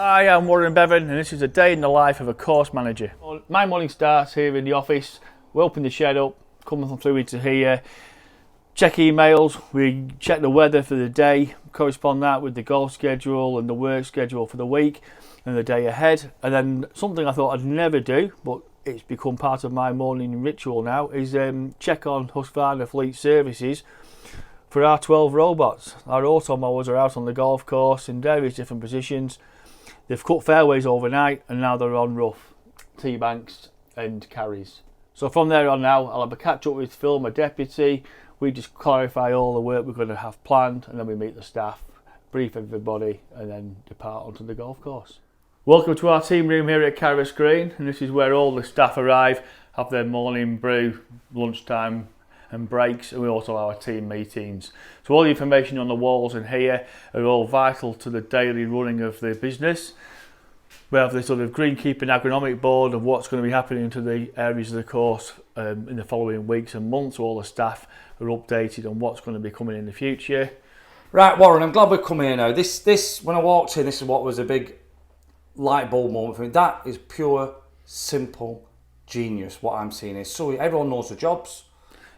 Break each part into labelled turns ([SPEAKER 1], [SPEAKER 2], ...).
[SPEAKER 1] Hi, I'm Warren Bevan and this is a day in the life of a course manager. My morning starts here in the office. We open the shed up, come through into here, check emails, we check the weather for the day, correspond that with the golf schedule and the work schedule for the week and the day ahead. And then something I thought I'd never do, but it's become part of my morning ritual now, is check on Husqvarna Fleet Services for our 12 robots. Our auto mowers are out on the golf course in various different positions. They've cut fairways overnight and now they're on rough, tee banks and carries. So from there on now, I'll have a catch up with Phil, my deputy. We just clarify all the work we're going to have planned and then we meet the staff, brief everybody and then depart onto the golf course. Welcome to our team room here at Carris Green, and this is where all the staff arrive, have their morning brew, lunchtime and breaks, and we also have our team meetings. So all the information on the walls in here are all vital to the daily running of the business. We have the sort of greenkeeping agronomic board of what's going to be happening to the areas of the course in the following weeks and months. So all the staff are updated on what's going to be coming in the future.
[SPEAKER 2] Right, Warren, I'm glad we've come here now. This when I walked in, this is what was a big light bulb moment for me. That is pure, simple genius, what I'm seeing is. So everyone knows the jobs.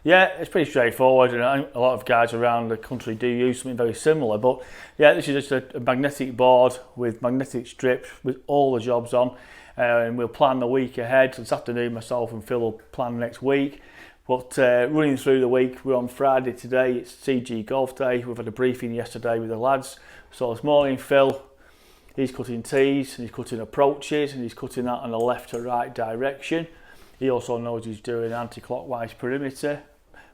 [SPEAKER 1] Yeah, it's pretty straightforward, and a lot of guys around the country do use something very similar. But yeah, this is just a magnetic board with magnetic strips with all the jobs on, and we'll plan the week ahead. So this afternoon, myself and Phil will plan next week. But running through the week, we're on Friday today. It's CG Golf Day. We've had a briefing yesterday with the lads. So this morning, Phil, he's cutting tees, and he's cutting approaches, and he's cutting that in the left to right direction. He also knows he's doing anti-clockwise perimeter.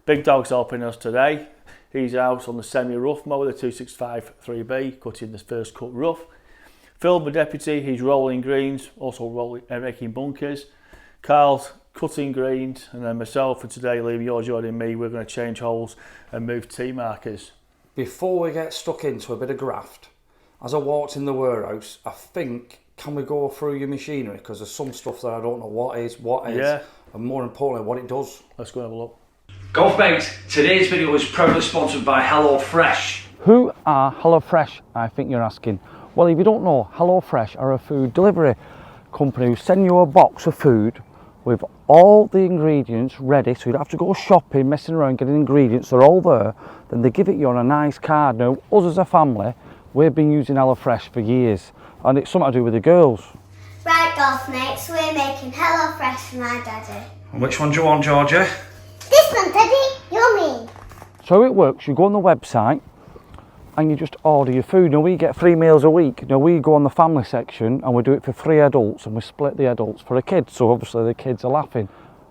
[SPEAKER 1] Big Dog's helping us today. He's out on the semi-rough mower, the 265 3B, cutting the first cut rough. Phil, my deputy, he's rolling greens, also making bunkers. Carl's cutting greens, and then myself, and today, Liam, you're joining me. We're going to change holes and move tee markers.
[SPEAKER 2] Before we get stuck into a bit of graft, as I walked in the warehouse, I think, can we go through your machinery? Because there's some stuff that I don't know what is,
[SPEAKER 1] yeah,
[SPEAKER 2] and more importantly, what it does.
[SPEAKER 1] Let's go and have a look.
[SPEAKER 2] Golf mates, today's video is proudly sponsored by HelloFresh.
[SPEAKER 3] Who are HelloFresh, I think you're asking? Well, if you don't know, HelloFresh are a food delivery company who send you a box of food with all the ingredients ready, so you don't have to go shopping, messing around, getting ingredients, they're all there. Then they give it you on a nice card. Now, us as a family, we've been using HelloFresh for years, and it's something to do with the girls.
[SPEAKER 4] Right, golf mates, we're making HelloFresh for my daddy.
[SPEAKER 2] And which one do you want, Georgia?
[SPEAKER 4] This one, Daddy, yummy.
[SPEAKER 3] So it works, you go on the website and you just order your food. Now we get 3 meals a week. Now we go on the family section and we do it for 3 adults and we split the adults for the kids. So obviously the kids are laughing.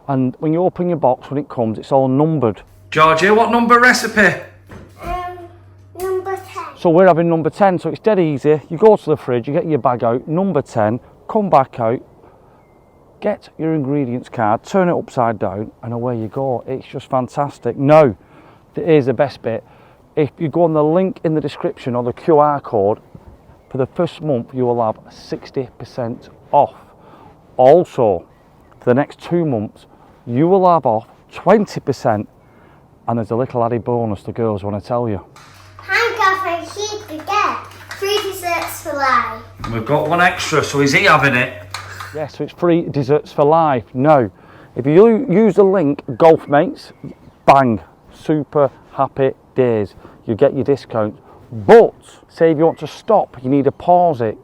[SPEAKER 3] And when you open your box, when it comes, it's all numbered.
[SPEAKER 2] Georgia, what number recipe?
[SPEAKER 4] Number 10.
[SPEAKER 3] So we're having number 10, so it's dead easy. You go to the fridge, you get your bag out, number 10, come back out, get your ingredients card, turn it upside down, and away you go. It's just fantastic. Now, here's the best bit. If you go on the link in the description or the QR code, for the first month you will have 60% off. Also, for the next 2 months, you will have off 20%, and there's a little added bonus the girls want to tell you.
[SPEAKER 4] Handicap, huge forget. 3 desserts for life.
[SPEAKER 2] And we've got one extra, so is he having it?
[SPEAKER 3] Yeah, so it's free desserts for life. Now, if you use the link Golf Mates, bang, super happy days. You get your discount. But say if you want to stop, you need to pause it.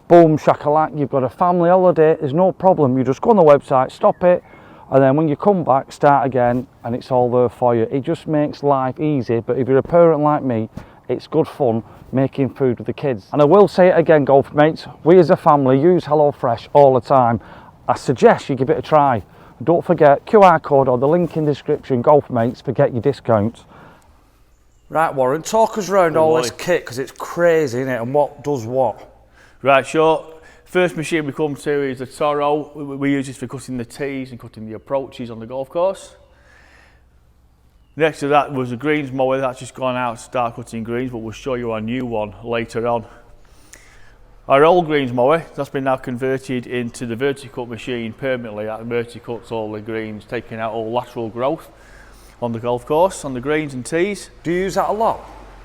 [SPEAKER 3] Boom, shakalak, you've got a family holiday, there's no problem. You just go on the website, stop it, and then when you come back, start again, and it's all there for you. It just makes life easy, but if you're a parent like me, it's good fun making food with the kids. And I will say it again, golf mates, we as a family use HelloFresh all the time. I suggest you give it a try. Don't forget, QR code or the link in the description, golf mates, forget your discounts.
[SPEAKER 2] Right, Warren, talk us around all this kit, because it's crazy, isn't it, and what does what?
[SPEAKER 1] Right, sure. First machine we come to is the Toro. We use this for cutting the tees and cutting the approaches on the golf course. Next to that was a greens mower that's just gone out to start cutting greens, but we'll show you our new one later on. Our old greens mower, that's been now converted into the vertical machine permanently. That verticuts all the greens, taking out all lateral growth on the golf course, on the greens and tees.
[SPEAKER 2] Do you use that a lot?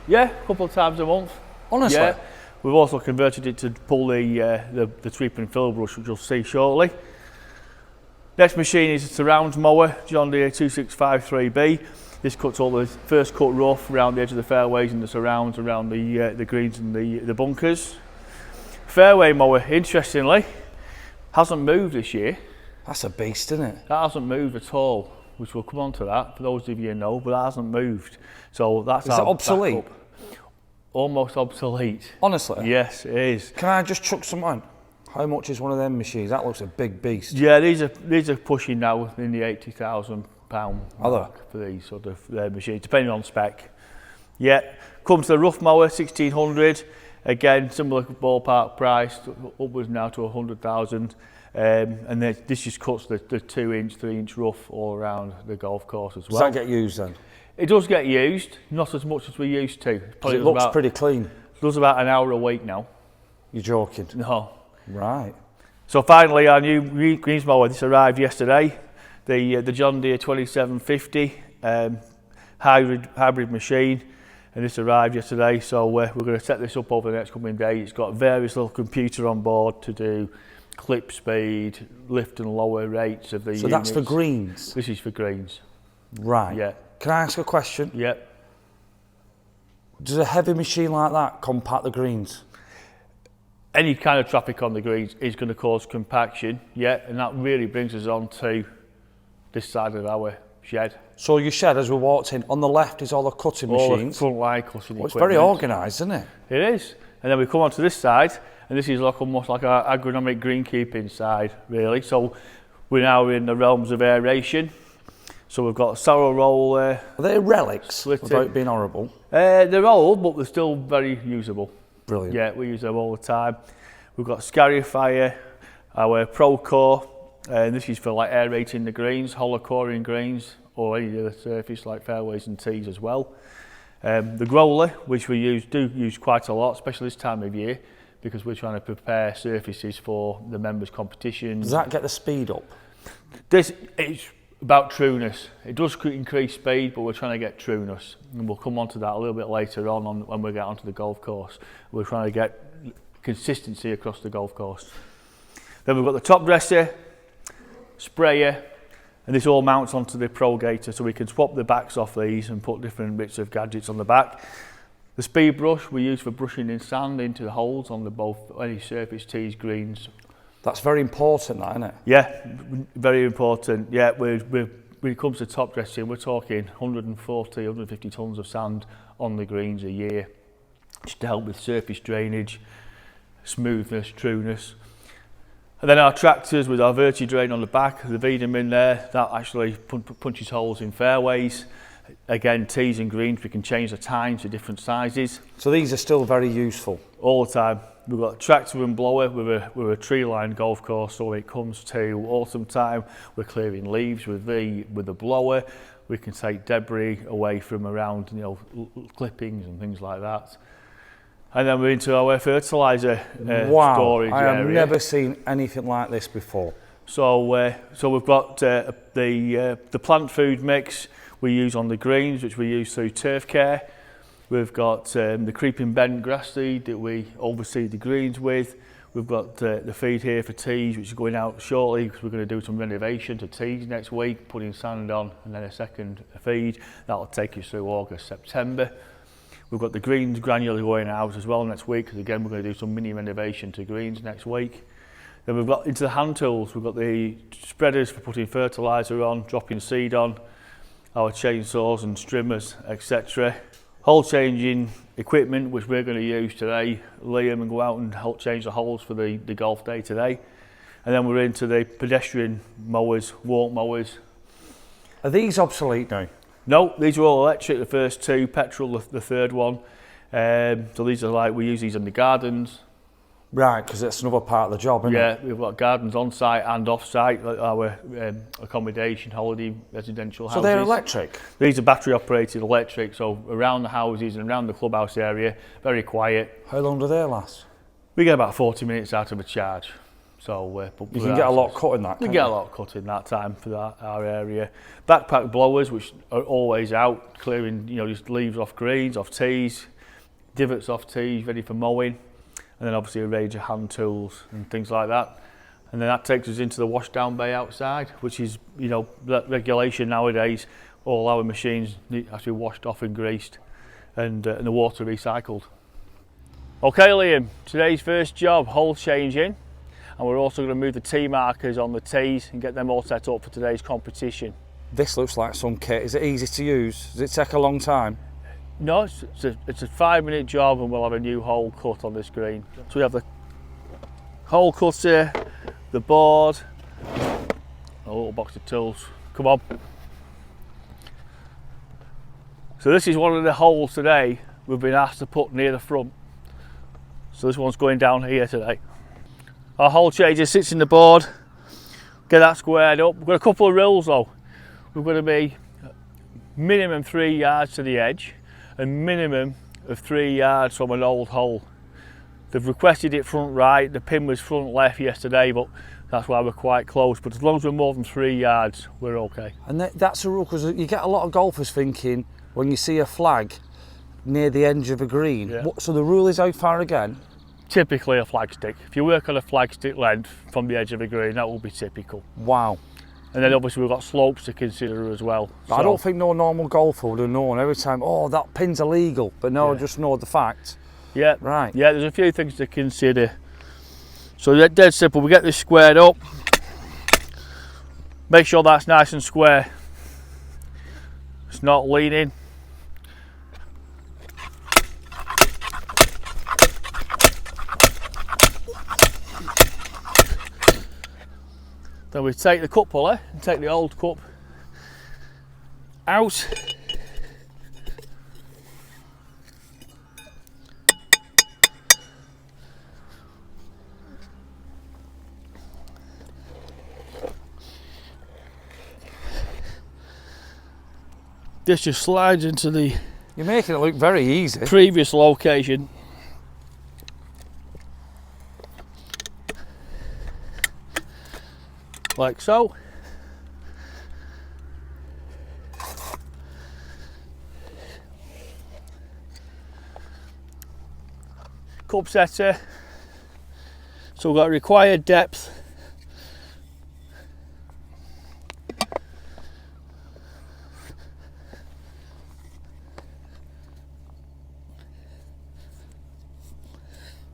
[SPEAKER 1] Yeah, a couple of times a month.
[SPEAKER 2] Honestly?
[SPEAKER 1] Yeah. We've also converted it to pull the sweep and fill brush, which you'll see shortly. Next machine is a surround mower, John Deere 2653B. This cuts all the first cut rough around the edge of the fairways and the surrounds around the greens and the bunkers. Fairway mower, interestingly, hasn't moved this year.
[SPEAKER 2] That's a beast, isn't it?
[SPEAKER 1] That hasn't moved at all, which we'll come on to that for those of you who know, but that hasn't moved. So that's
[SPEAKER 2] Is it obsolete?
[SPEAKER 1] backup. Almost obsolete.
[SPEAKER 2] Honestly?
[SPEAKER 1] Yes, it is.
[SPEAKER 2] Can I just chuck some on? How much is one of them machines? That looks a big beast.
[SPEAKER 1] Yeah, these are pushing now in the £80,000
[SPEAKER 2] Are
[SPEAKER 1] mark for these sort of machines, depending on spec. Yeah, comes to the rough mower, 1600. Again, similar ballpark price, upwards now to 100,000. And then this just cuts the 2-inch, 3-inch rough all around the golf course as well.
[SPEAKER 2] Does that get used then?
[SPEAKER 1] It does get used, not as much as we used to.
[SPEAKER 2] It looks pretty clean.
[SPEAKER 1] It does about an hour a week now.
[SPEAKER 2] You're joking?
[SPEAKER 1] No.
[SPEAKER 2] Right.
[SPEAKER 1] So finally, our new greens mower, this arrived yesterday. The John Deere 2750 hybrid machine, and this arrived yesterday. So we're going to set this up over the next coming days. It's got various little computer on board to do clip speed, lift and lower rates of the units.
[SPEAKER 2] So that's for greens?
[SPEAKER 1] This is for greens.
[SPEAKER 2] Right.
[SPEAKER 1] Yeah.
[SPEAKER 2] Can I ask a question?
[SPEAKER 1] Yep.
[SPEAKER 2] Does a heavy machine like that compact the greens?
[SPEAKER 1] Any kind of traffic on the greens is going to cause compaction, yeah, and that really brings us on to this side of our shed.
[SPEAKER 2] So your shed, as we walked in, on the left is all the cutting
[SPEAKER 1] All
[SPEAKER 2] machines.
[SPEAKER 1] the front line cutting
[SPEAKER 2] Well, it's
[SPEAKER 1] equipment.
[SPEAKER 2] very organised, isn't it?
[SPEAKER 1] It is. And then we come onto this side, and this is like almost like our agronomic greenkeeping side, really. So we're now in the realms of aeration. So we've got a sorrel roll there.
[SPEAKER 2] Are they relics,
[SPEAKER 1] Split
[SPEAKER 2] without
[SPEAKER 1] it.
[SPEAKER 2] being horrible?
[SPEAKER 1] They're old, but they're still very usable.
[SPEAKER 2] Brilliant.
[SPEAKER 1] Yeah, we use them all the time. We've got Scarifier, our Pro Core, and this is for like aerating the greens, hollow coring greens, or any other surface like fairways and tees as well. The growler, which we do use quite a lot, especially this time of year, because we're trying to prepare surfaces for the members' competitions.
[SPEAKER 2] Does that get the speed up?
[SPEAKER 1] It's about trueness. It does increase speed, but we're trying to get trueness, and we'll come on to that a little bit later on when we get onto the golf course. We're trying to get consistency across the golf course. Then we've got the top dresser, sprayer, and this all mounts onto the Pro Gator, so we can swap the backs off these and put different bits of gadgets on the back. The speed brush we use for brushing in sand into the holes on both any surface, tees, greens.
[SPEAKER 2] That's very important, that, isn't it?
[SPEAKER 1] Yeah, very important. Yeah, when it comes to top dressing, we're talking 140, 150 tonnes of sand on the greens a year, just to help with surface drainage, smoothness, trueness. And then our tractors with our Verti-Drain on the back, the Vedum in there, that actually punches holes in fairways. Again, tees and greens, we can change the times to different sizes.
[SPEAKER 2] So these are still very useful?
[SPEAKER 1] All the time. We've got a tractor and blower with a tree-lined golf course, so when it comes to autumn time, we're clearing leaves with the blower. We can take debris away from around, clippings and things like that. And then we're into our fertiliser storage
[SPEAKER 2] I have
[SPEAKER 1] area.
[SPEAKER 2] never seen anything like this before.
[SPEAKER 1] So we've got the plant food mix we use on the greens, which we use through Turf Care. We've got the creeping bent grass seed that we overseed the greens with. We've got the feed here for tees, which is going out shortly because we're going to do some renovation to tees next week, putting sand on and then a second feed. That'll take us through August, September. We've got the greens granular going out as well next week, because again we're going to do some mini renovation to greens next week. Then we've got into the hand tools, we've got the spreaders for putting fertiliser on, dropping seed on, our chainsaws and strimmers, etc. Hole changing equipment, which we're going to use today, Liam, and go out and help change the holes for the golf day today. And then we're into the pedestrian mowers, walk mowers.
[SPEAKER 2] Are these obsolete now?
[SPEAKER 1] No, these are all electric, the first two, petrol the third one. So these are like, we use these in the gardens.
[SPEAKER 2] Right, because that's another part of the job, isn't it?
[SPEAKER 1] Yeah, we've got gardens on site and off site, like our accommodation, holiday, residential houses.
[SPEAKER 2] So they're electric?
[SPEAKER 1] These are battery operated electric, so around the houses and around the clubhouse area, very quiet.
[SPEAKER 2] How long do they last?
[SPEAKER 1] We get about 40 minutes out of a charge. So
[SPEAKER 2] you can get a lot cut in that.
[SPEAKER 1] We get a lot cut in that time for our area. Backpack blowers, which are always out, clearing just leaves off greens, off tees, divots off tees, ready for mowing. and then obviously a range of hand tools and things like that. And then that takes us into the washdown bay outside, which is, you know, that regulation nowadays. All our machines have to be washed off and greased, and the water recycled. Okay, Liam, today's first job, hole changing, and we're also going to move the T markers on the T's and get them all set up for today's competition.
[SPEAKER 2] This looks like some kit. Is it easy to use? Does it take a long time?
[SPEAKER 1] No, it's a 5-minute job, and we'll have a new hole cut on the screen. So we have the hole cutter, the board, a little box of tools. Come on. So this is one of the holes today we've been asked to put near the front. So this one's going down here today. Our hole changer sits in the board. Get that squared up. We've got a couple of rules though. We're going to be minimum 3 yards to the edge and minimum of 3 yards from an old hole. They've requested it front right, the pin was front left yesterday, but that's why we're quite close. But as long as we're more than 3 yards, we're okay.
[SPEAKER 2] And that's a rule, because you get a lot of golfers thinking when you see a flag near the edge of a green.
[SPEAKER 1] Yeah.
[SPEAKER 2] So the rule is how far again?
[SPEAKER 1] Typically a flagstick. If you work on a flagstick length from the edge of a green, that will be typical.
[SPEAKER 2] Wow.
[SPEAKER 1] And then obviously we've got slopes to consider as well.
[SPEAKER 2] So I don't think no normal golfer would have known every time, oh, that pin's illegal. But no, I just know the fact.
[SPEAKER 1] Yeah,
[SPEAKER 2] right.
[SPEAKER 1] Yeah, there's a few things to consider. So they're dead simple. We get this squared up. Make sure that's nice and square. It's not leaning. Then we take the cup puller and take the old cup out. This just slides into the
[SPEAKER 2] You're making it look very easy.
[SPEAKER 1] previous location. Like so. Cup setter. So we've got required depth.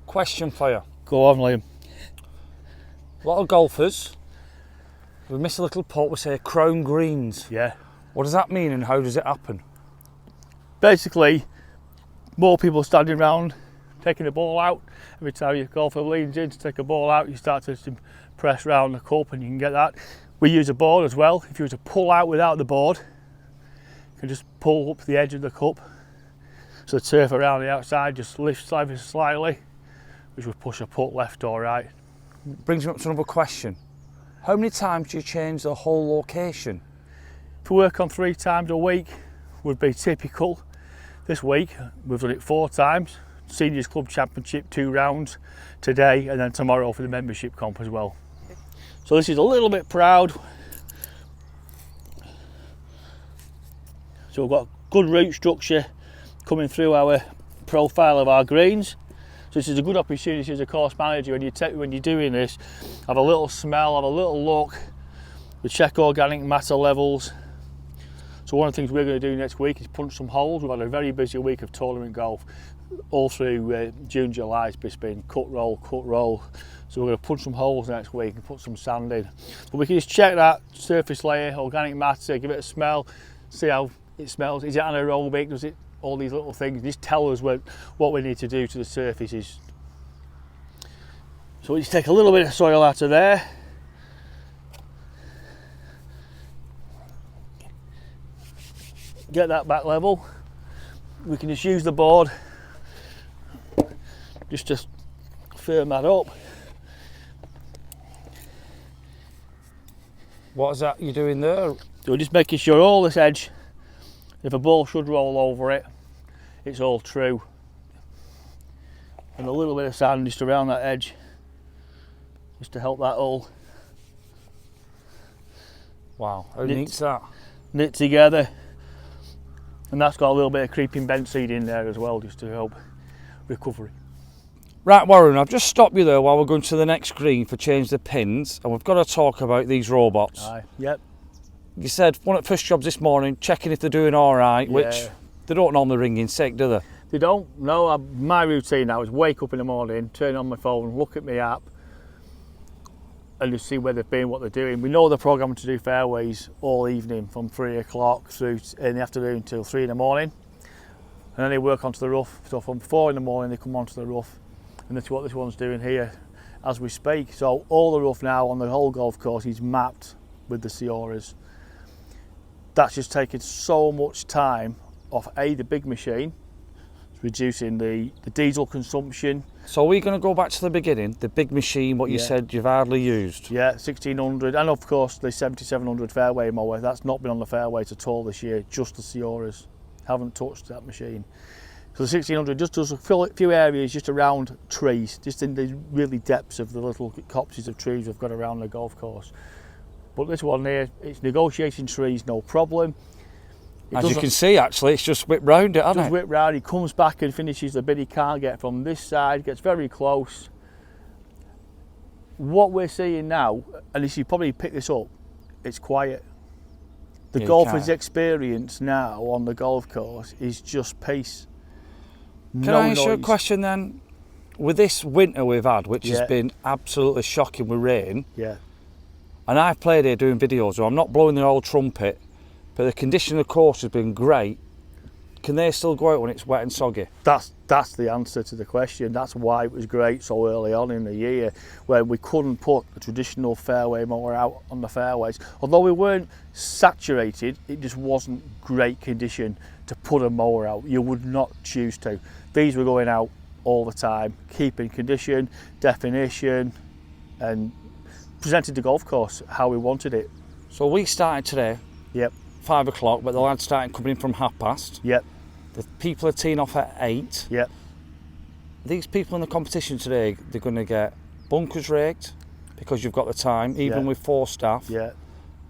[SPEAKER 2] Question for you.
[SPEAKER 1] Go on, Liam.
[SPEAKER 2] A lot of golfers, we miss a little putt, we say chrome greens.
[SPEAKER 1] Yeah.
[SPEAKER 2] What does that mean and how does it happen?
[SPEAKER 1] Basically, more people standing around taking the ball out. Every time your golfer leans in to take a ball out, you start to press round the cup and you can get that. We use a board as well. If you were to pull out without the board, you can just pull up the edge of the cup. So the turf around the outside just lifts ever slightly, which will push a putt left or right.
[SPEAKER 2] Brings me up to another question. How many times do you change the whole location?
[SPEAKER 1] To work on 3 times a week would be typical. This week we've done it 4 times. Seniors Club Championship 2 rounds today, and then tomorrow for the membership comp as well. So this is a little bit proud. So we've got good root structure coming through our profile of our greens. So this is a good opportunity as a course manager when you're doing this, have a little smell, have a little look, we check organic matter levels. So one of the things we're going to do next week is punch some holes. We've had a very busy week of tournament golf all through June, July. It's been cut roll. So we're going to punch some holes next week and put some sand in. But we can just check that surface layer, organic matter, give it a smell, see how it smells. Is it anaerobic? Does it? All these little things just tell us what we need to do to the surfaces. So we just take a little bit of soil out of there. Get that back level. We can just use the board just to firm that up.
[SPEAKER 2] What is that you're doing there?
[SPEAKER 1] So we're just making sure all this edge, if a ball should roll over it, it's all true. And a little bit of sand just around that edge, just to help that all
[SPEAKER 2] Wow, how neat's that?
[SPEAKER 1] knit together. And that's got a little bit of creeping bent seed in there as well, just to help recovery.
[SPEAKER 2] Right, Warren, I've just stopped you there while we're going to the next green for change the pins, and we've got to talk about these robots.
[SPEAKER 1] Aye, yep.
[SPEAKER 2] You said one of the first jobs this morning, checking if they're doing all right, which
[SPEAKER 1] Yeah.
[SPEAKER 2] they don't normally ring in sick, do they?
[SPEAKER 1] They don't. No, my routine now is wake up in the morning, turn on my phone, look at my app, and just see where they've been, what they're doing. We know they're programmed to do fairways all evening from 3 o'clock through in the afternoon till 3 in the morning. And then they work onto the rough. So from 4 in the morning they come onto the rough. And that's what this one's doing here as we speak. So all the rough now on the whole golf course is mapped with the Sioras. That's just taken so much time off the big machine. It's reducing the diesel consumption.
[SPEAKER 2] So are we going to go back to the beginning, the big machine, what you said you've hardly used?
[SPEAKER 1] Yeah, 1600, and of course the 7700 fairway mower. That's not been on the fairways at all this year, just the Sioras. Haven't touched that machine. So the 1600 just does a few areas just around trees, just in the really depths of the little copses of trees we've got around the golf course. But this one here, it's negotiating trees, no problem.
[SPEAKER 2] As you can see, actually, it's just whipped round it, hasn't
[SPEAKER 1] Just
[SPEAKER 2] it?
[SPEAKER 1] whipped round, he comes back and finishes the bit he can't get from this side, gets very close. What we're seeing now, and as you probably pick this up, it's quiet. The
[SPEAKER 2] Yeah,
[SPEAKER 1] golfer's
[SPEAKER 2] can't.
[SPEAKER 1] experience now on the golf course is just pace.
[SPEAKER 2] Can I ask you a question then? With this winter we've had, which
[SPEAKER 1] Yeah.
[SPEAKER 2] has been absolutely shocking with rain,
[SPEAKER 1] Yeah.
[SPEAKER 2] and I've played here doing videos, so I'm not blowing the old trumpet, but the condition of the course has been great. Can they still go out when it's wet and soggy?
[SPEAKER 1] That's the answer to the question. That's why it was great so early on in the year, where we couldn't put a traditional fairway mower out on the fairways. Although we weren't saturated, it just wasn't great condition to put a mower out. You would not choose to. These were going out all the time, keeping condition, definition, and presented the golf course how we wanted it.
[SPEAKER 2] So we started today,
[SPEAKER 1] Yep,
[SPEAKER 2] 5 o'clock, but the lads started coming in from past.
[SPEAKER 1] yep,
[SPEAKER 2] The people are teeing off at 8.
[SPEAKER 1] yep.
[SPEAKER 2] These people in the competition today, they're going to get bunkers raked because you've got the time, even
[SPEAKER 1] Yeah.
[SPEAKER 2] with 4 staff.
[SPEAKER 1] Yeah,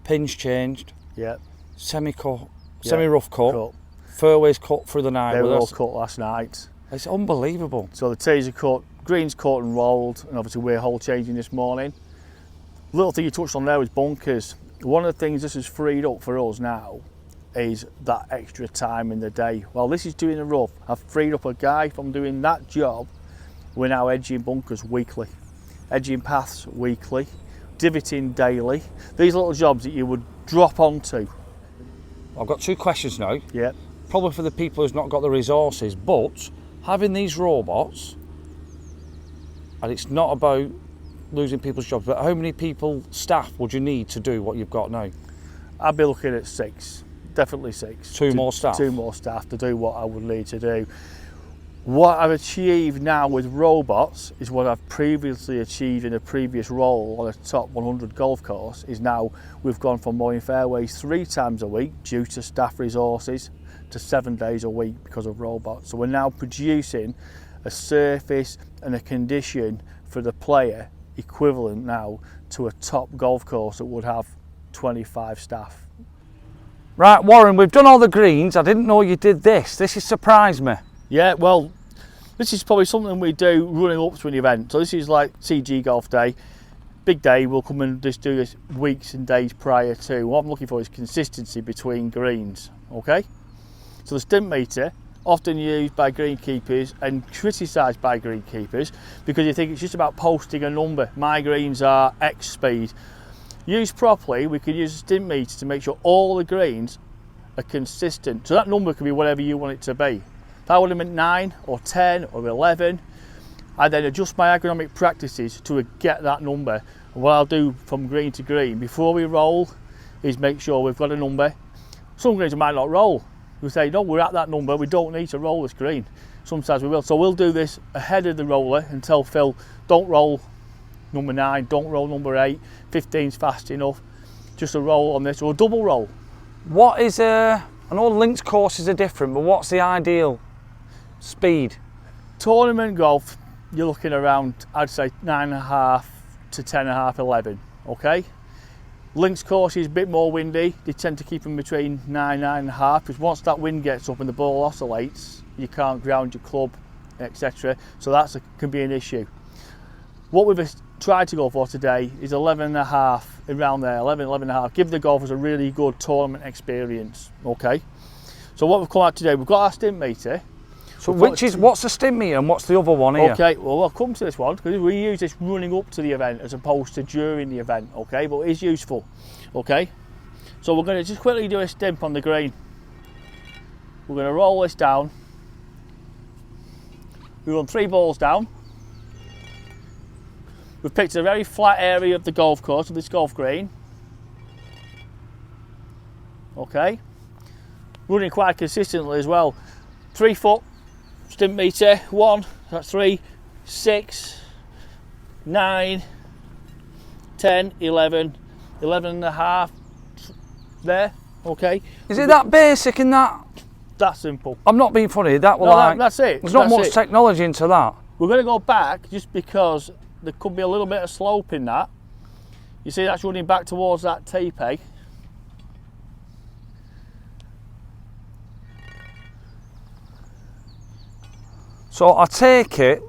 [SPEAKER 2] Pins changed,
[SPEAKER 1] yeah.
[SPEAKER 2] semi-rough cut,
[SPEAKER 1] Cut.
[SPEAKER 2] fairways cut through the night.
[SPEAKER 1] They
[SPEAKER 2] with
[SPEAKER 1] were all
[SPEAKER 2] us.
[SPEAKER 1] cut last night.
[SPEAKER 2] It's unbelievable.
[SPEAKER 1] So the tees are cut, greens cut and rolled, and obviously we're hole changing this morning. Little thing you touched on there was bunkers. One of the things this has freed up for us now is that extra time in the day. While this is doing the rough, I've freed up a guy from doing that job. We're now edging bunkers weekly, edging paths weekly, divoting daily. These little jobs that you would drop onto.
[SPEAKER 2] I've got 2 questions now,
[SPEAKER 1] Yeah,
[SPEAKER 2] probably for the people who's not got the resources, but having these robots, and it's not about losing people's jobs, but how many staff would you need to do what you've got now?
[SPEAKER 1] I'd be looking at 6, definitely 6.
[SPEAKER 2] 2 more staff?
[SPEAKER 1] 2 more staff to do what I would need to do. What I've achieved now with robots is what I've previously achieved in a previous role on a top 100 golf course. Is now we've gone from mowing fairways 3 times a week due to staff resources to 7 days a week because of robots. So we're now producing a surface and a condition for the player equivalent now to a top golf course that would have 25 staff.
[SPEAKER 2] Right, Warren, we've done all the greens. I didn't know you did this. This has surprised me.
[SPEAKER 1] Yeah, well, this is probably something we do running up to an event. So this is like CG Golf Day. Big day, we'll come and just do this weeks and days prior to. What I'm looking for is consistency between greens, okay? So the stint meter, often used by greenkeepers and criticised by greenkeepers because you think it's just about posting a number. My greens are X speed. Used properly, we could use a stint meter to make sure all the greens are consistent. So that number could be whatever you want it to be. If I would have meant 9 or 10 or 11, I then adjust my agronomic practices to get that number. And what I'll do from green to green before we roll is make sure we've got a number. Some greens might not roll. We say, no, we're at that number, we don't need to roll this green. Sometimes we will. So we'll do this ahead of the roller and tell Phil, don't roll number 9, don't roll number 8, 15's fast enough. Just a roll on this, or a double roll.
[SPEAKER 2] What is I know linked courses are different, but what's the ideal speed?
[SPEAKER 1] Tournament golf, you're looking around, I'd say 9.5 to 10.5, 11, okay? Links course is a bit more windy. They tend to keep them between 9, 9.5, because once that wind gets up and the ball oscillates, you can't ground your club etc. So that can be an issue. What we've tried to go for today is 11.5, around there, 11.5. Give the golfers a really good tournament experience. Okay. So what we've come out today, we've got our stimp meter.
[SPEAKER 3] So what's the stimp meter and what's the other one here?
[SPEAKER 1] Okay, well we'll come to this one because we use this running up to the event as opposed to during the event, okay, but it is useful, okay. So we're going to just quickly do a stimp on the green. We're going to roll this down. We run 3 balls down. We've picked a very flat area of the golf course, of this golf green. Okay. Running quite consistently as well. 3 foot stimp meter, 1, that's 3, 6, 9, 10, 11, 11.5 there, okay.
[SPEAKER 3] Is it that basic and that
[SPEAKER 1] simple?
[SPEAKER 3] I'm not being funny, that will
[SPEAKER 1] that's it.
[SPEAKER 3] There's not much technology into that.
[SPEAKER 1] We're going to go back just because there could be a little bit of slope in that. You see that's running back towards that tee peg.
[SPEAKER 3] So I take it,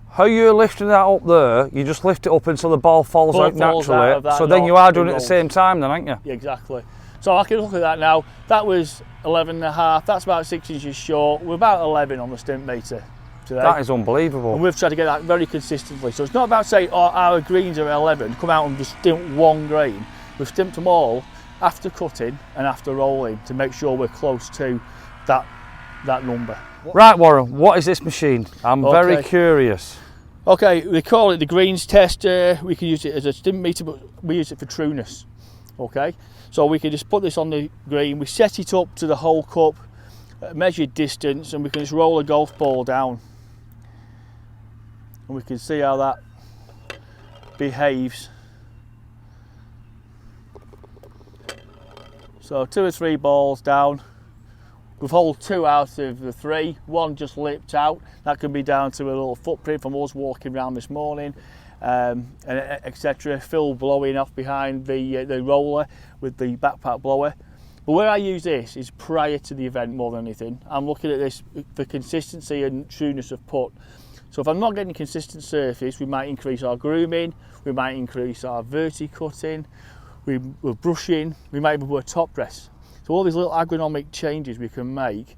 [SPEAKER 3] how you're lifting that up there, you just lift it up until the ball falls out naturally. So then you are doing it at the same time then, aren't you?
[SPEAKER 1] Yeah, exactly. So I can look at that now. That was 11.5, that's about 6 inches short. We're about 11 on the stimp meter today.
[SPEAKER 3] That is unbelievable.
[SPEAKER 1] And we've tried to get that very consistently. So it's not about saying, oh, our greens are 11, come out and just stimp one green. We've stimped them all after cutting and after rolling to make sure we're close to that number.
[SPEAKER 3] Right, Warren, what is this machine? I'm very curious.
[SPEAKER 1] Okay, we call it the greens tester. We can use it as a stimp meter, but we use it for trueness. Okay, so we can just put this on the green, we set it up to the hole cup, measured distance, and we can just roll a golf ball down. And we can see how that behaves. So 2 or 3 balls down. We've holed 2 out of the 3, 1 just lipped out. That can be down to a little footprint from us walking around this morning, and etc. Phil blowing off behind the roller with the backpack blower. But where I use this is prior to the event more than anything. I'm looking at this for consistency and trueness of putt. So if I'm not getting consistent surface, we might increase our grooming, we might increase our verti-cutting, we're brushing, we might even put a top dress. So all these little agronomic changes we can make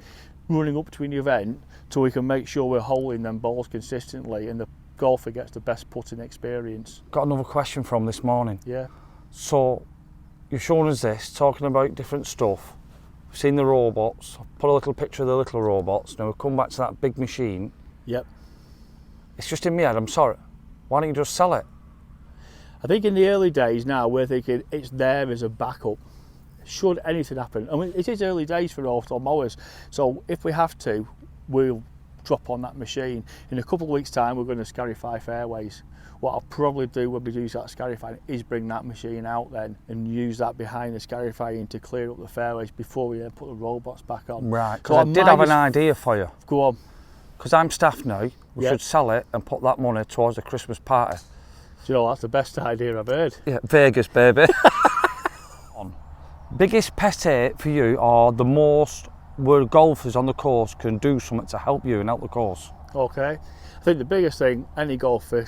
[SPEAKER 1] running up between the event so we can make sure we're holding them balls consistently and the golfer gets the best putting experience.
[SPEAKER 3] Got another question from this morning.
[SPEAKER 1] Yeah.
[SPEAKER 3] So you've shown us this, talking about different stuff. We've seen the robots. I've put a little picture of the little robots. Now we'll come back to that big machine.
[SPEAKER 1] Yep.
[SPEAKER 3] It's just in my head, I'm sorry. Why don't you just sell it?
[SPEAKER 1] I think in the early days now we're thinking it's there as a backup. Should anything happen, I mean it is early days for auto mowers, so if we have to, we'll drop on that machine. In a couple of weeks time we're going to scarify fairways. What I'll probably do when we do that scarifying is bring that machine out then and use that behind the scarifying to clear up the fairways before we then put the robots back on.
[SPEAKER 3] Right, because I did have an idea for you.
[SPEAKER 1] Go on.
[SPEAKER 3] Because I'm staff now, we should sell it and put that money towards the Christmas party.
[SPEAKER 1] Do you know, that's the best idea I've heard.
[SPEAKER 3] Yeah, Vegas baby. Biggest pet hate for you, or the most where golfers on the course can do something to help you and help the course?
[SPEAKER 1] Okay, I think the biggest thing any golfer,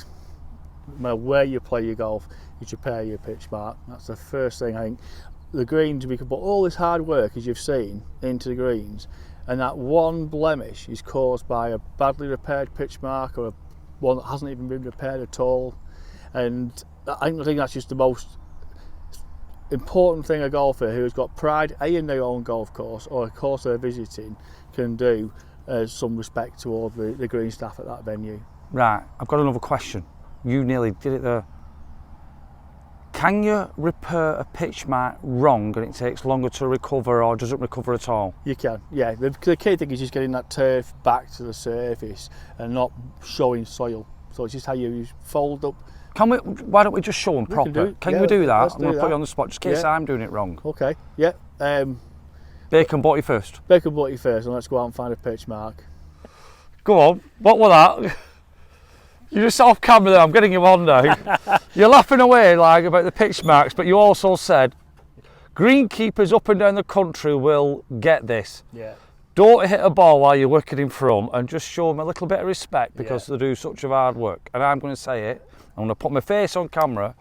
[SPEAKER 1] no matter where you play your golf, is repair your pitch mark. That's the first thing. I think the greens, we can put all this hard work, as you've seen, into the greens, and that one blemish is caused by a badly repaired pitch mark or one that hasn't even been repaired at all. And I think that's just the most important thing a golfer who has got pride in their own golf course or a course they're visiting can do as some respect toward the green staff at that venue.
[SPEAKER 3] Right, I've got another question. You nearly did it there. Can you repair a pitch mark wrong and it takes longer to recover, or does it recover at all?
[SPEAKER 1] You can, yeah. The key thing is just getting that turf back to the surface and not showing soil. So it's just how you fold up.
[SPEAKER 3] Why don't we just show them proper? Can we do that? I'm going to put you on the spot just in case I'm doing it wrong.
[SPEAKER 1] Okay, yeah.
[SPEAKER 3] Bacon butty first.
[SPEAKER 1] Bacon butty first, and let's go out and find a pitch mark.
[SPEAKER 3] Go on, what was that? You're just off camera there, I'm getting you on now. You're laughing away like about the pitch marks, but you also said greenkeepers up and down the country will get this.
[SPEAKER 1] Yeah.
[SPEAKER 3] Don't hit a ball while you're working in front, and just show them a little bit of respect because they do such a hard work. And I'm going to say it, I'm going to put my face on camera.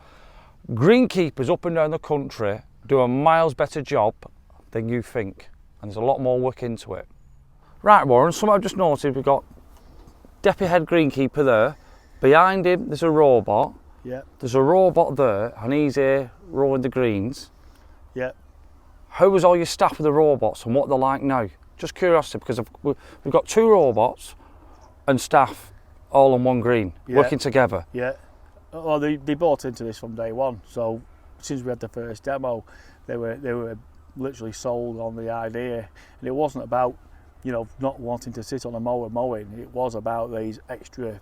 [SPEAKER 3] Greenkeepers up and down the country do a miles better job than you think, and there's a lot more work into it. Right, Warren, something I've just noticed, we've got Deputy Head Greenkeeper there. Behind him there's a robot.
[SPEAKER 1] Yeah.
[SPEAKER 3] There's a robot there, and he's here rolling the greens.
[SPEAKER 1] Yeah.
[SPEAKER 3] How was all your staff with the robots and what they're like now? Just curiosity, because we've got 2 robots and staff all on one green, working together.
[SPEAKER 1] Yeah. Well, they bought into this from day one. So since we had the first demo, they were literally sold on the idea, and it wasn't about, you know, not wanting to sit on a mower mowing. It was about these extra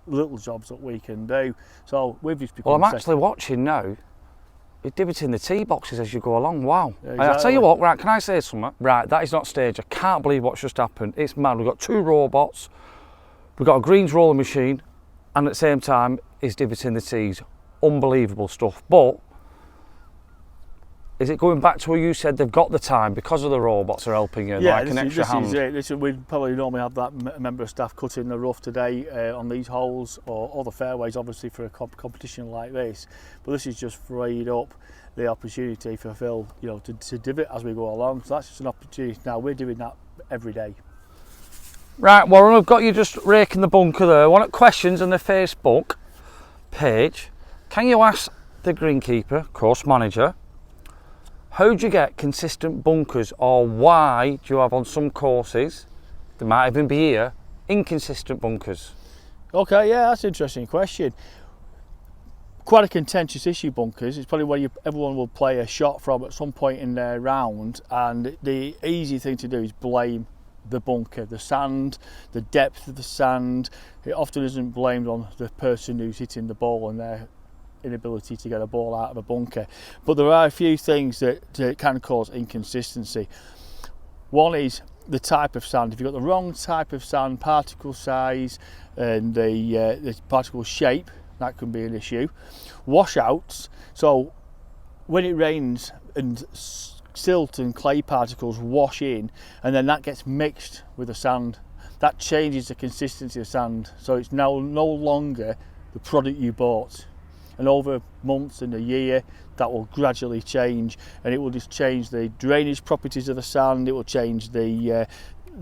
[SPEAKER 1] little jobs that we can do. So we've just become.
[SPEAKER 3] Well, I'm actually watching now. You're divoting the tee boxes as you go along. Wow.
[SPEAKER 1] Exactly.
[SPEAKER 3] I'll tell you what, right, can I say something? Right, that is not staged. I can't believe what's just happened. It's mad. We've got 2 robots, we've got a greens rolling machine, and at the same time, he's divoting the tees. Unbelievable stuff. But is it going back to where you said they've got the time because of the robots are helping you,
[SPEAKER 1] yeah,
[SPEAKER 3] like an extra hand?
[SPEAKER 1] We'd probably normally have that member of staff cutting the rough today on these holes or the fairways, obviously, for a competition like this. But this has just freed up the opportunity for Phil, you know, to divot as we go along. So that's just an opportunity. Now we're doing that every day.
[SPEAKER 3] Right, Warren, I've got you just raking the bunker there. One of the questions on the Facebook page: can you ask the greenkeeper, course manager, how do you get consistent bunkers, or why do you have on some courses, there might even be here, inconsistent bunkers?
[SPEAKER 1] Okay, yeah, that's an interesting question. Quite a contentious issue, bunkers. It's probably where everyone will play a shot from at some point in their round, and the easy thing to do is blame the bunker, the sand, the depth of the sand. It often isn't blamed on the person who's hitting the ball and their inability to get a ball out of a bunker. But there are a few things that can cause inconsistency. One is the type of sand. If you've got the wrong type of sand, particle size and the particle shape, that can be an issue. Washouts, so when it rains and silt and clay particles wash in, and then that gets mixed with the sand, that changes the consistency of sand, so it's now no longer the product you bought. And over months and a year, that will gradually change, and it will just change the drainage properties of the sand. It will change the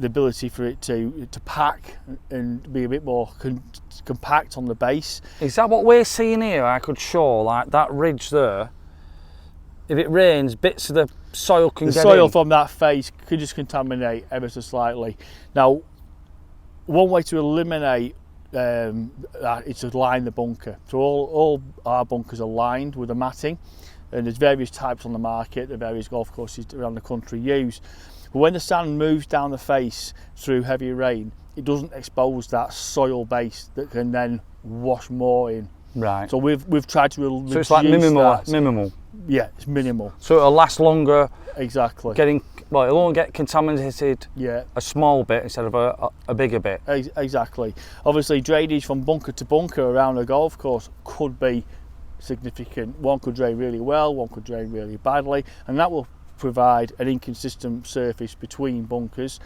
[SPEAKER 1] ability for it to pack and be a bit more compact on the base.
[SPEAKER 3] Is that what we're seeing here? I could show, like that ridge there. If it rains, bits of the soil can get in.
[SPEAKER 1] The soil from that face could just contaminate ever so slightly. Now, one way to eliminate that is to line the bunker. So all our bunkers are lined with a matting, and there's various types on the market that various golf courses around the country use. But when the sand moves down the face through heavy rain, it doesn't expose that soil base that can then wash more in.
[SPEAKER 3] Right.
[SPEAKER 1] So we've tried to reduce.
[SPEAKER 3] So it's like minimal.
[SPEAKER 1] Yeah, it's minimal.
[SPEAKER 3] So it'll last longer.
[SPEAKER 1] Exactly.
[SPEAKER 3] It'll only get contaminated.
[SPEAKER 1] Yeah.
[SPEAKER 3] A small bit instead of a bigger bit.
[SPEAKER 1] Exactly. Obviously, drainage from bunker to bunker around a golf course could be significant. One could drain really well, one could drain really badly, and that will provide an inconsistent surface between bunkers.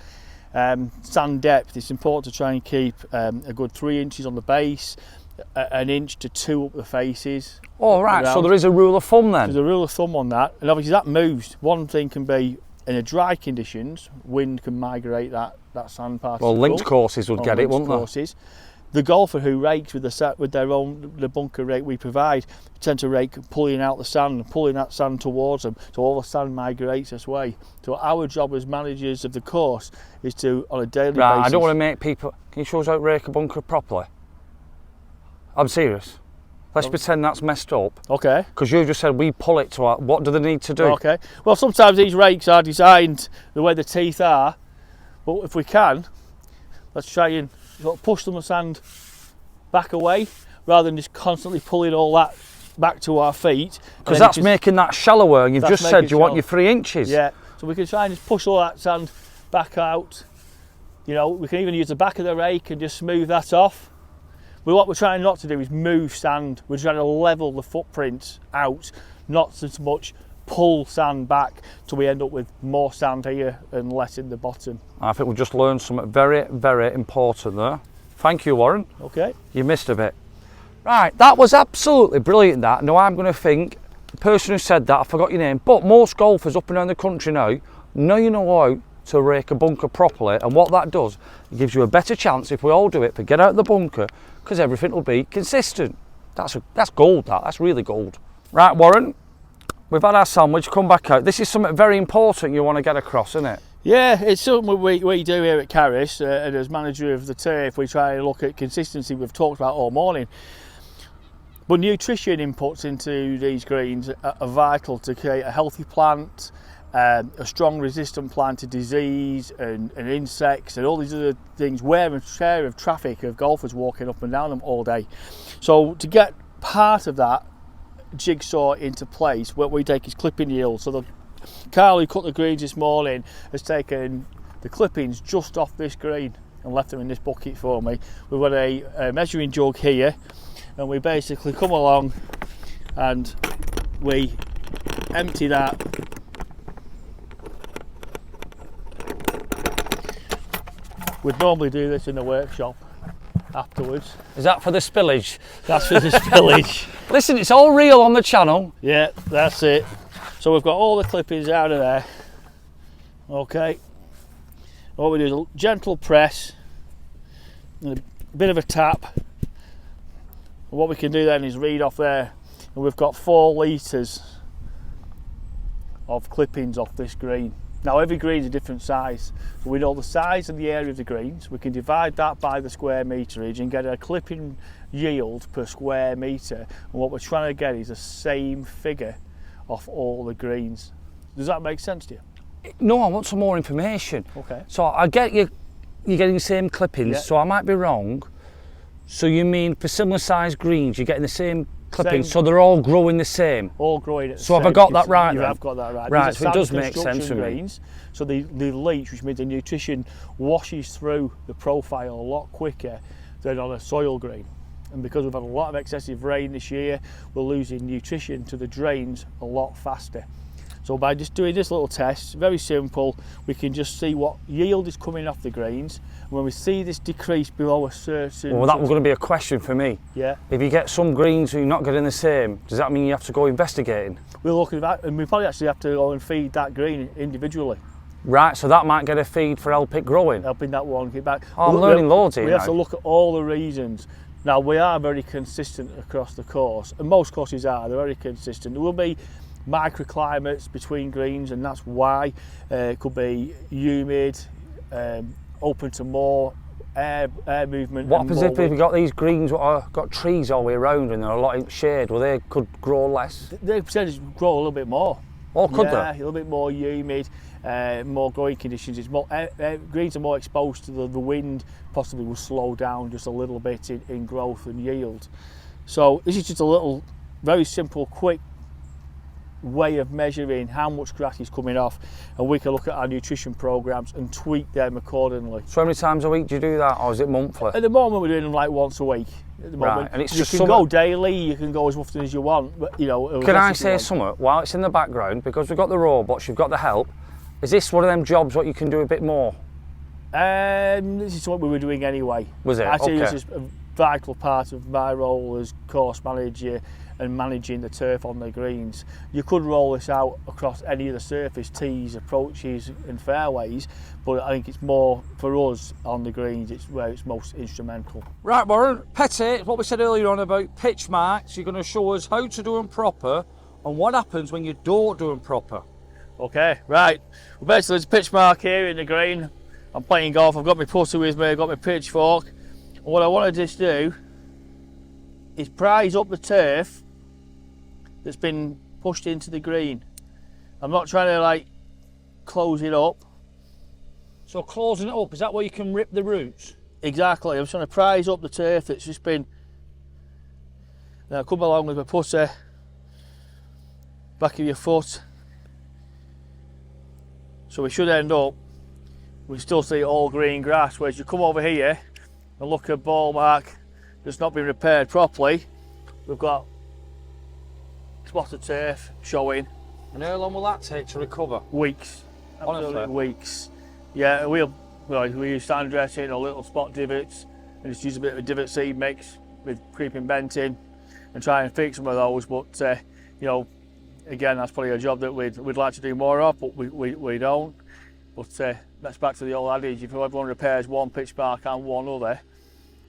[SPEAKER 1] Sand depth, it's important to try and keep a good 3 inches on the base, an inch to 2 up the faces.
[SPEAKER 3] Oh, right, so there is a rule of thumb then?
[SPEAKER 1] There's a rule of thumb on that, and obviously that moves. One thing can be in a dry conditions, wind can migrate that sand particle.
[SPEAKER 3] Well, linked courses would get it, wouldn't they?
[SPEAKER 1] The golfer who rakes with the bunker rake we provide tend to rake pulling out the sand and pulling that sand towards them, so all the sand migrates this way. So our job as managers of the course is to, on a daily basis.
[SPEAKER 3] I don't want to make people. Can you show us how to rake a bunker properly? I'm serious. Let's pretend that's messed up. Okay. Because you just said we pull it to our. What do they need to do?
[SPEAKER 1] Okay. Well, sometimes these rakes are designed the way the teeth are, but if we can, let's try and sort of push the sand back away rather than just constantly pulling all that back to our feet.
[SPEAKER 3] Because that's making that shallower. You've just said you want your 3 inches.
[SPEAKER 1] Yeah. So we can try and just push all that sand back out. You know, we can even use the back of the rake and just smooth that off. But what we're trying not to do is move sand. We're trying to level the footprints out, not so much pull sand back till we end up with more sand here and less in the bottom.
[SPEAKER 3] I think we've just learned something very, very important there. Thank you, Warren.
[SPEAKER 1] Okay.
[SPEAKER 3] You missed a bit. Right, that was absolutely brilliant, that. Now I'm going to think, the person who said that, I forgot your name, but most golfers up and down the country now you know how to rake a bunker properly, and what that does, it gives you a better chance, if we all do it, to get out of the bunker, because everything will be consistent. That's gold, that's really gold. Right, Warren, we've had our sandwich, come back out. This is something very important you want to get across, isn't it?
[SPEAKER 1] Yeah, it's something we do here at Carris, and as manager of the turf, we try and look at consistency we've talked about all morning. But nutrition inputs into these greens are vital to create a healthy plant, a strong resistant plant to disease and insects and all these other things, wear and tear of traffic of golfers walking up and down them all day. So to get part of that jigsaw into place, what we take is clipping yield. So the Carl who cut the greens this morning has taken the clippings just off this green and left them in this bucket for me. We've got a measuring jug here, and we basically come along and we empty that We'd normally do this in the workshop afterwards.
[SPEAKER 3] Is that for the spillage?
[SPEAKER 1] That's for the spillage.
[SPEAKER 3] Listen, it's all real on the channel.
[SPEAKER 1] Yeah, that's it. So we've got all the clippings out of there. Okay. What we do is a gentle press and a bit of a tap. And what we can do then is read off there, and we've got 4 litres of clippings off this green. Now every green is a different size, so we know the size and the area of the greens. We can divide that by the square meterage and get a clipping yield per square metre, and what we're trying to get is the same figure off all the greens. Does that make sense to you?
[SPEAKER 3] No, I want some more information.
[SPEAKER 1] Okay.
[SPEAKER 3] So I get you're getting the same clippings,
[SPEAKER 1] Yeah.
[SPEAKER 3] so I might be wrong. So you mean for similar sized greens, you're getting the same clippings, so they're all growing the same?
[SPEAKER 1] All growing at the
[SPEAKER 3] So
[SPEAKER 1] same.
[SPEAKER 3] have I got that right
[SPEAKER 1] You
[SPEAKER 3] then?
[SPEAKER 1] have got that right.
[SPEAKER 3] Right,
[SPEAKER 1] These are
[SPEAKER 3] so it does
[SPEAKER 1] sand
[SPEAKER 3] make sense
[SPEAKER 1] construction
[SPEAKER 3] to me.
[SPEAKER 1] greens, so they leach, which means the nutrition washes through the profile a lot quicker than on a soil green. And because we've had a lot of excessive rain this year, we're losing nutrition to the drains a lot faster. So by just doing this little test, very simple, we can just see what yield is coming off the greens. And when we see this decrease below a certain...
[SPEAKER 3] Well, that was going to be a question for me.
[SPEAKER 1] Yeah.
[SPEAKER 3] If you get some greens who are not getting the same, does that mean you have to go investigating?
[SPEAKER 1] We're looking at that, and we probably actually have to go and feed that green individually,
[SPEAKER 3] Right, so that might get a feed for help it growing.
[SPEAKER 1] helping that one get back.
[SPEAKER 3] Oh, I'm learning loads here
[SPEAKER 1] We have
[SPEAKER 3] now.
[SPEAKER 1] to look at all the reasons. Now, we are very consistent across the course, and most courses are, they're very consistent. There will be microclimates between greens, and that's why. It could be humid, open to more air movement.
[SPEAKER 3] What
[SPEAKER 1] and
[SPEAKER 3] happens
[SPEAKER 1] more
[SPEAKER 3] if we've
[SPEAKER 1] wind.
[SPEAKER 3] got these greens that are got trees all the way around and they're a lot in shade? Well, they could grow less.
[SPEAKER 1] They percentage grow a little bit more.
[SPEAKER 3] Or could
[SPEAKER 1] Yeah, a
[SPEAKER 3] they?
[SPEAKER 1] little bit more humid, more growing conditions. It's more greens are more exposed to the wind. Possibly will slow down just a little bit in growth and yield. So this is just a little, very simple, quick way of measuring how much grass is coming off, and we can look at our nutrition programs and tweak them accordingly.
[SPEAKER 3] So how many times a week do you do that, or is it monthly?
[SPEAKER 1] At the moment, we're doing them like once a week. At the moment,
[SPEAKER 3] Right, and it's
[SPEAKER 1] you
[SPEAKER 3] just
[SPEAKER 1] can
[SPEAKER 3] summer-
[SPEAKER 1] go daily, you can go as often as you want, but you know.
[SPEAKER 3] Can I
[SPEAKER 1] as you
[SPEAKER 3] say
[SPEAKER 1] want.
[SPEAKER 3] something while it's in the background? Because we've got the robots, you've got the help. Is this one of them jobs what you can do a bit more?
[SPEAKER 1] This is what we were doing anyway.
[SPEAKER 3] Was it?
[SPEAKER 1] I see this
[SPEAKER 3] Okay.
[SPEAKER 1] as a vital part of my role as course manager and managing the turf on the greens. You could roll this out across any of the surface, tees, approaches and fairways, but I think it's more for us on the greens, it's where it's most instrumental.
[SPEAKER 3] Right, Warren, Petty, what we said earlier on about pitch marks, you're going to show us how to do them proper and what happens when you don't do them proper.
[SPEAKER 1] Okay, right. Well, basically there's a pitch mark here in the green. I'm playing golf, I've got my putter with me, I've got my pitchfork. And what I want to just do is prise up the turf that's been pushed into the green. I'm not trying to like close it up.
[SPEAKER 3] So closing it up, is that where you can rip the roots?
[SPEAKER 1] Exactly, I'm just trying to prise up the turf that's just been... Now come along with my putter, back of your foot. So we should end up, we still see all green grass, whereas you come over here and look at ball mark that's not been repaired properly, we've got spot of turf showing,
[SPEAKER 2] And how long will that take to recover?
[SPEAKER 1] Weeks. Absolutely
[SPEAKER 2] Honestly?
[SPEAKER 1] weeks. Yeah, we use sand dressing or little spot divots and just use a bit of a divot seed mix with creeping bent in and try and fix some of those. But, you know, again, that's probably a job that we'd like to do more of, but we don't. But that's back to the old adage, if everyone repairs one pitch mark and one other,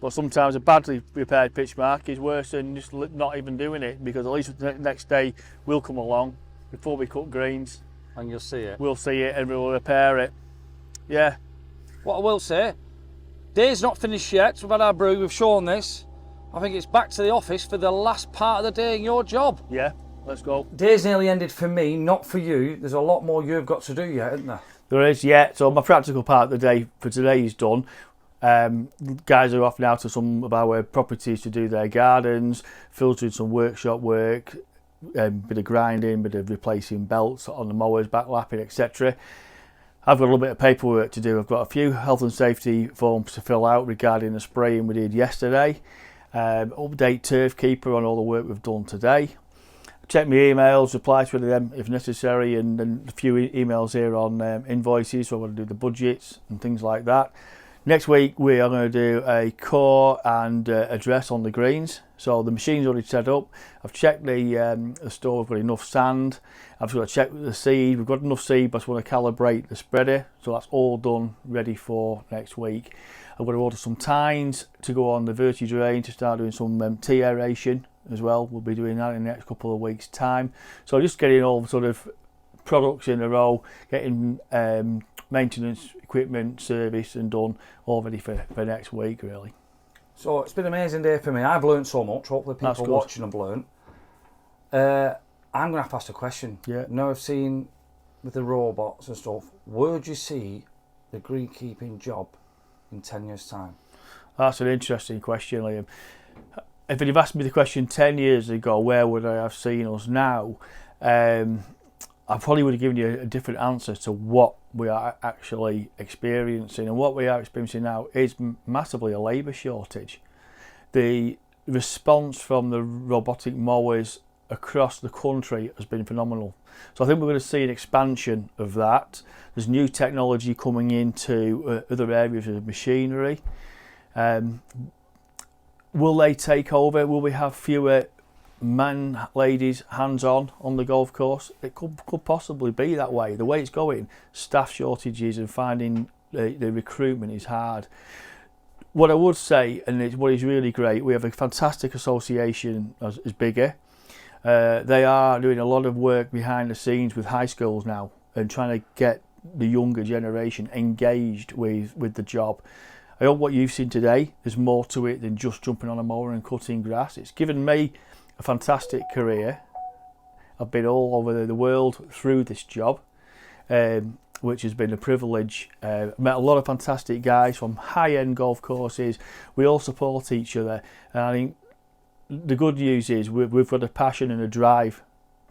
[SPEAKER 1] but sometimes a badly repaired pitch mark is worse than just not even doing it, because at least the next day we'll come along before we cut greens.
[SPEAKER 2] And you'll see it.
[SPEAKER 1] We'll see it and we'll repair it. Yeah.
[SPEAKER 2] What I will say, day's not finished yet. We've had our brew, we've shown this. I think it's back to the office for the last part of the day in your job.
[SPEAKER 1] Yeah, let's go.
[SPEAKER 2] Day's nearly ended for me, not for you. There's a lot more you've got to do yet, isn't there?
[SPEAKER 1] There is, yeah. So my practical part of the day for today is done. Guys are off now to some of our properties to do their gardens, filtering some workshop work, bit of grinding, bit of replacing belts on the mowers, backlapping, etc. I've got a little bit of paperwork to do. I've got a few health and safety forms to fill out regarding the spraying we did yesterday. Update Turf Keeper on all the work we've done today. Check my emails, reply to them if necessary, and then a few emails here on invoices, so I'm going to do the budgets and things like that. Next week we are going to do a core and address on the greens. So the machine's already set up. I've checked the store, we've got enough sand. I've got to check the seed. We've got enough seed, but I just want to calibrate the spreader. So that's all done, ready for next week. I've got to order some tines to go on the verti drain to start doing some tea aeration as well. We'll be doing that in the next couple of weeks' time. So just getting all sort of products in a row, getting maintenance, equipment, service and done, all ready for next week really.
[SPEAKER 2] So it's been an amazing day for me. I've learned so much. Hopefully people watching have learned. I'm going to have to ask a question.
[SPEAKER 1] Yeah.
[SPEAKER 2] Now I've seen with the robots and stuff, where do you see the greenkeeping job in 10 years' time?
[SPEAKER 1] That's an interesting question, Liam. If you'd have asked me the question 10 years ago, where would I have seen us now? I probably would have given you a different answer to what we are actually experiencing. And what we are experiencing now is massively a labour shortage. The response from the robotic mowers across the country has been phenomenal. So I think we're going to see an expansion of that. There's new technology coming into other areas of machinery. Will they take over? Will we have fewer men, ladies, hands-on the golf course? It could possibly be that way. The way it's going, staff shortages and finding the recruitment is hard. What I would say, and what is really great, we have a fantastic association as Bigger. They are doing a lot of work behind the scenes with high schools now and trying to get the younger generation engaged with the job. I hope what you've seen today, there's more to it than just jumping on a mower and cutting grass. It's given me a fantastic career. I've been all over the world through this job, which has been a privilege. Met a lot of fantastic guys from high-end golf courses. We all support each other, and I think the good news is we've got a passion and a drive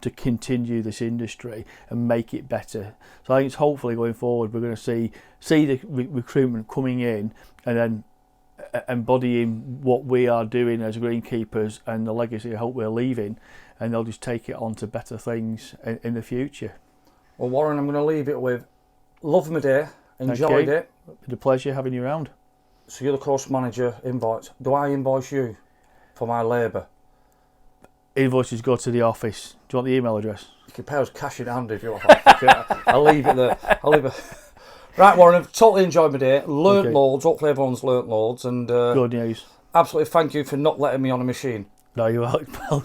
[SPEAKER 1] to continue this industry and make it better. So I think it's hopefully going forward we're going to see the recruitment coming in and then embodying what we are doing as greenkeepers and the legacy I hope we're leaving, and they'll just take it on to better things in the future.
[SPEAKER 2] Well, Warren, I'm going to leave it with love my day, enjoyed it.
[SPEAKER 1] It's been a pleasure having you around.
[SPEAKER 2] So you're the course manager, invoice. Do I invoice you for my labour?
[SPEAKER 1] Invoices go to the office. Do you want the email address?
[SPEAKER 2] You can pay us cash in hand if you want. I'll leave it there. Right, Warren, I've totally enjoyed my day. Learnt loads. Hopefully everyone's learnt loads. And
[SPEAKER 1] good news.
[SPEAKER 2] Absolutely thank you for not letting me on a machine.
[SPEAKER 1] No, you're welcome.